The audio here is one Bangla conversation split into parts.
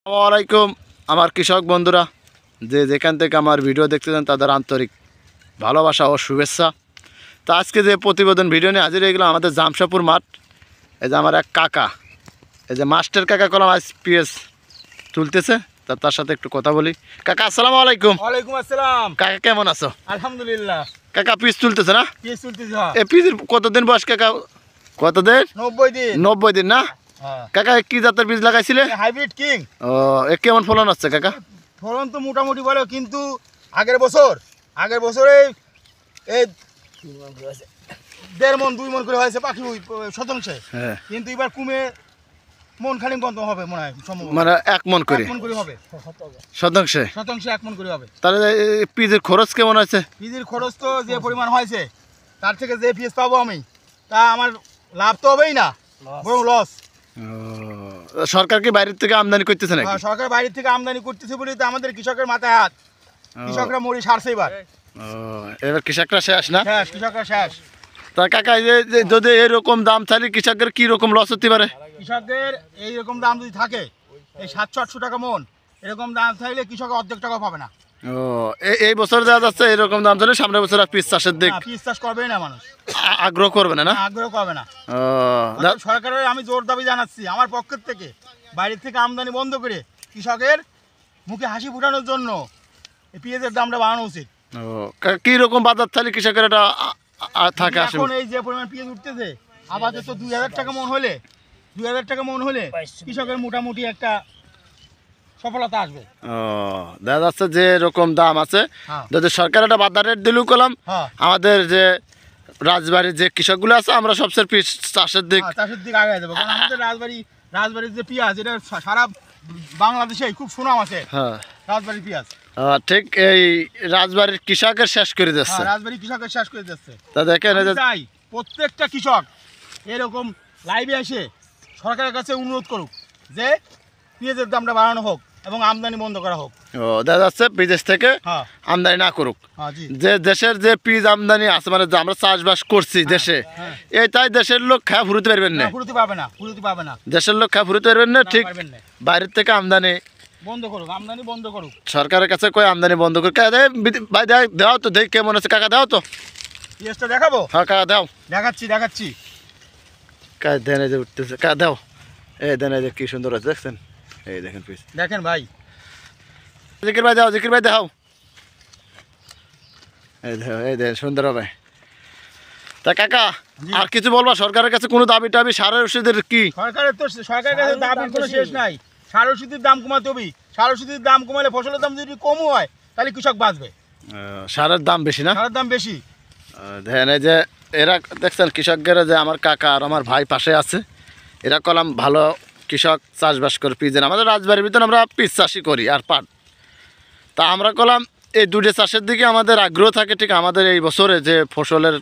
আসসালামু আলাইকুম আমার কৃষক বন্ধুরা, যে যেখান থেকে আমার ভিডিও দেখতেছেন তাদের আন্তরিক ভালোবাসা ও শুভেচ্ছা। তো আজকে যে প্রতিবেদন ভিডিও নিয়ে হাজির হয়ে গেলাম আমাদের জামশাপুর মাঠ। এই যে আমার এক কাকা, এই যে মাস্টার কাকা কলাম আজ পিএস তুলতেছে, তার সাথে একটু কথা বলি। কাকা আসসালামু আলাইকুম। ওয়ালাইকুম আসসালাম। কাকা কেমন আছো? আলহামদুলিল্লাহ। কাকা পিস তুলতেছে না? পিস তুলতেছি। এই পিসের কতদিন বয়স কাকা? কতদিন? 90 দিন। 90 দিন না? কাকা কি জাতের বীজ লাগাইছিলে? Hybrid king. ও, কেমন ফলন হচ্ছে কাকা? ফলন তো মোটামুটি ভালো, কিন্তু আগের বছরে এই 1.5 মন 2 মন করে হয়েছে পাখি শতাংশে। হ্যাঁ, কিন্তু এবার কমে মন খালি বন্ধ হবে মনে হয়, সম্ভবত মানে 1 মন করে হবে শতাংশে। 1 মন করে হবে। তাহলে পিজের খরচ কেমন আছে? পিজির খরচ তো যে পরিমাণ হয়েছে তার থেকে যে পিস পাবো আমি, তা আমার লাভ তো হবেই না, বরং লস। সরকার কি বাইরের থেকে আমদানি করতেছে নাকি? সরকার বাইরে থেকে আমদানি করতেছে বলেই তো আমাদের কৃষকের মাথায় হাত। কৃষকরা মরি সারছে এবার কৃষকরা শেষ না? কৃষকরা শেষ। তা কাকা যদি এরকম দাম চাইলে কৃষকের কি রকম লস হতে পারে? কৃষকদের এইরকম দাম যদি থাকে, এই 700-800 টাকা মন এরকম দাম থাকলে কৃষক অর্ধেক টাকা পাবে না। এই বছর দেওয়া যাচ্ছে এরকম দাম চলে, সামনের বছর আর পিস চাষের দিক পিস চাষ করবে না, মানুষ আগ্রহ করবে না। আগ্রহ করবে না। সরকারের আমি জোর দাবি জানাচ্ছি আমার পক্ষের থেকে, বাইরের থেকে আমদানি বন্ধ করে কৃষকের মুখে হাসি ফুটানোর জন্য এই পেঁয়াজের দামটা বাড়ানো উচিত। কি রকম বাজার থাকলে কৃষকের এটা থাকে? এখন এই যে পরিমাণ পেঁয়াজ উঠতেছে, আপাতত 2000 টাকা মন হলে কৃষকের মোটামুটি একটা সফলতা আসবে। দেখা যাচ্ছে যে এরকম দাম আছে, যদি সরকার একটা বাজার রেট দিলেও কলাম, আমাদের যে রাজবাড়ির যে কৃষকগুলো আছে আমরা সবচেয়ে পিস চাষের দিক আগে যাবো। কারণ আমাদের রাজবাড়ির যে পেঁয়াজ, এটা সারা বাংলাদেশে খুব সুনাম আছে। রাজবাড়ির পেঁয়াজ ঠিক এই রাজবাড়ির কৃষকের শেষ করে দিচ্ছে। রাজবাড়ির কৃষকের শেষ করে দিচ্ছে। তা দেখেন, তাই প্রত্যেকটা কৃষক এরকম লাইভে এসে সরকারের কাছে অনুরোধ করুক যে পেঁয়াজের দামটা বাড়ানো হোক এবং আমদানি বন্ধ করা হোক। দেখা যাচ্ছে বিদেশ থেকে আমদানি না করুক। যে দেশের যে পিস আমদানি আছে, মানে আমরা চাষবাস করছি দেশে, তাই দেশের লোক খায় ফুরুতে পারবেন না, ফুরুতে পাবে না। দেশের লোক খায় ফুরুতে পারবেন না। ঠিক বাইরের থেকে আমদানি বন্ধ করুক, আমদানি বন্ধ করুক। সরকারের কাছে কই আমদানি বন্ধ করুক। ভাই দাও তো, দেখ কেমন আছে কাকা, দাও তো পেঁয়াজটা দেখাবো। হ্যাঁ কাকা দাও, দেখাচ্ছি। কাজ দেন, এই যে উঠতেছে, কাকা দাও। এই দেন, এই যে কি সুন্দর আছে, দেখছেন? এই দেখেন পিস, দেখেন ভাই। জিকির ভাই দাও, জিকির ভাই দেখাও। এই দেখেন সুন্দর হবে। তা কাকা আর কিছু বলবা? সরকারের কাছে কোনো দাবি টাবি সারের ওষুধের কি? সরকারের কাছে দাবির কোনো শেষ নাই। সার ওষুধের দাম কমাতে হবে। সার ওষুধের দাম কমালে ফসলের দাম যদি কম হয় তাহলে কৃষক বাঁচবে। সারের দাম বেশি না? সারের দাম বেশি। দেখেন এই যে এরা দেখছেন কৃষকরা, যে আমার কাকা আর আমার ভাই পাশে আছে, এরা কলাম ভালো কৃষক চাষবাস করে পিজেন। আমাদের রাজবাড়ির ভিতরে আমরা পিস চাষই করি আর পাট। তা আমরা কলাম এই দুটো চাষের দিকে আমাদের আগ্রহ থাকে। ঠিক আমাদের এই বছরে যে ফসলের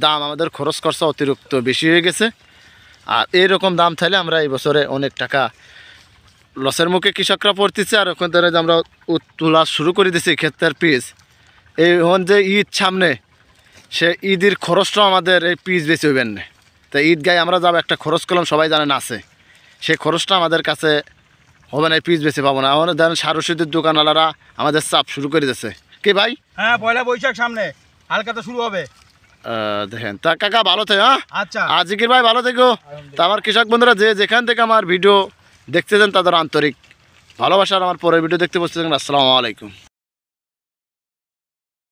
দাম, আমাদের খরচ খরচা অতিরিক্ত বেশি হয়ে গেছে, আর এইরকম দাম থাকলে আমরা এই বছরে অনেক টাকা লসের মুখে কৃষকরা পড়তেছে। আর ওখান থেকে আমরা তোলা শুরু করে দিয়েছি ক্ষেতের পিস। এই যে ঈদ সামনে, সে ঈদের খরচটাও আমাদের এই পিস বেশি হইবেন না। তো ঈদ গায়ে আমরা যাবো, একটা খরচ করলাম, সবাই জানেন আছে, সেই খরচটা আমাদের কাছে হবে না, পিস বেশি পাবো না। আমাদের ধরেন সার ওষুধের দোকানওয়ালারা আমাদের চাপ শুরু করে দিচ্ছে। কি ভাই? হ্যাঁ, পয়লা বৈশাখ সামনে, হালকা তো শুরু হবে। দেখেন তা কাকা ভালো থেকে। আচ্ছা, জিকির ভাই ভালো থেকো। তা আমার কৃষক বন্ধুরা যে যেখান থেকে আমার ভিডিও দেখতেছেন তাদের আন্তরিক ভালোবাসার আমার পরের ভিডিও দেখতে বসতেছেন। আসসালামু আলাইকুম।